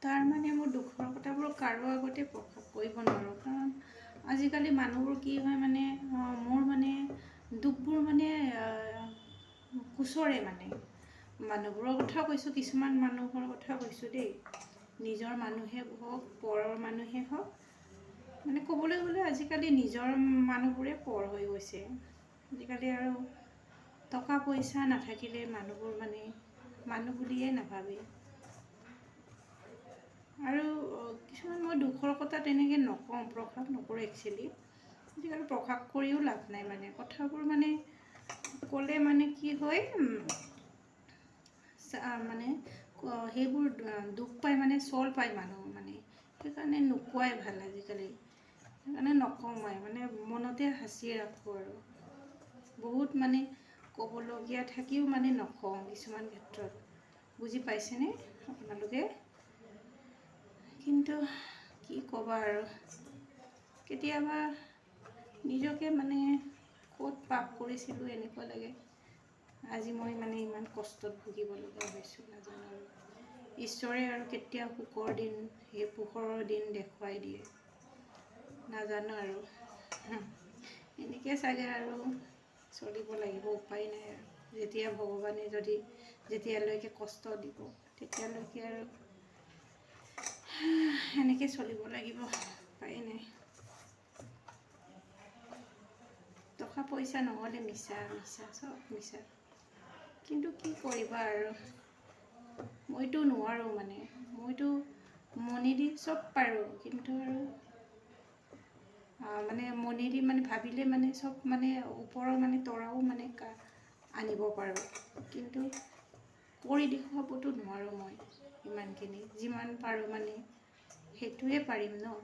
তাৰ মানে মোৰ দুখৰ কথাবোৰ কাৰো আগতে প্ৰকাশ কৰিব নোৱাৰোঁ, কাৰণ আজিকালি মানুহবোৰ কি হয় মানে মোৰ মানে দুখবোৰ মানে কুচৰে মানে মানুহবোৰৰ কথা কৈছোঁ, কিছুমান মানুহৰ কথা কৈছোঁ দেই, নিজৰ মানুহে হওক পৰৰ মানুহে হওক, মানে ক'বলৈ গ'লে আজিকালি নিজৰ মানুহবোৰে পৰ হৈ গৈছে। আজিকালি আৰু টকা পইচা নাথাকিলে মানুহবোৰ মানে মানুহ বুলিয়ে নাভাবে। আৰু কিছুমান মই দুখৰ কথা তেনেকৈ নকওঁ, প্ৰকাশ নকৰোঁ একচুৱেলি, আজিকালি প্ৰকাশ কৰিও লাভ নাই, মানে কথাবোৰ মানে ক'লে মানে কি হয় মানে সেইবোৰ দুখ পায় মানে চল পায় মানুহ, মানে সেইকাৰণে নোকোৱাই ভাল আজিকালি, সেইকাৰণে নকওঁ মই মানে মনতে সাঁচি ৰাখোঁ আৰু বহুত মানে ক'বলগীয়া থাকিও মানে নকওঁ কিছুমান ক্ষেত্ৰত, বুজি পাইছেনে আপোনালোকে? কিন্তু কি ক'বা আৰু কেতিয়াবা নিজকে মানে ক'ত পাপ কৰিছিলোঁ এনেকুৱা লাগে, আজি মই মানে ইমান কষ্টত ভুগিব লগা হৈছোঁ নাজানো আৰু ঈশ্বৰে আৰু কেতিয়া সুখৰ দিন, সেই পোহৰৰ দিন দেখুৱাই দিয়ে নাজানো আৰু এনেকৈ চাগে আৰু চলিব লাগিব, উপায় নাই আৰু যেতিয়া ভগৱানে যদি যেতিয়ালৈকে কষ্ট দিব তেতিয়ালৈকে আৰু এনেকৈ চলিব লাগিব, উপায় নাই। টকা পইচা নহ'লে মিছা মিছা চব মিছা, কিন্তু কি কৰিবা আৰু মইতো নোৱাৰোঁ, মানে মইতো মনেদি চব পাৰোঁ, কিন্তু আৰু মানে মনেদি মানে ভাবিলে মানে চব মানে ওপৰৰ মানে তৰাও মানে আনিব পাৰোঁ, কিন্তু কৰি দেখুৱাবতো নোৱাৰোঁ মই ইমানখিনি, যিমান পাৰোঁ মানে সেইটোৱে পাৰিম ন।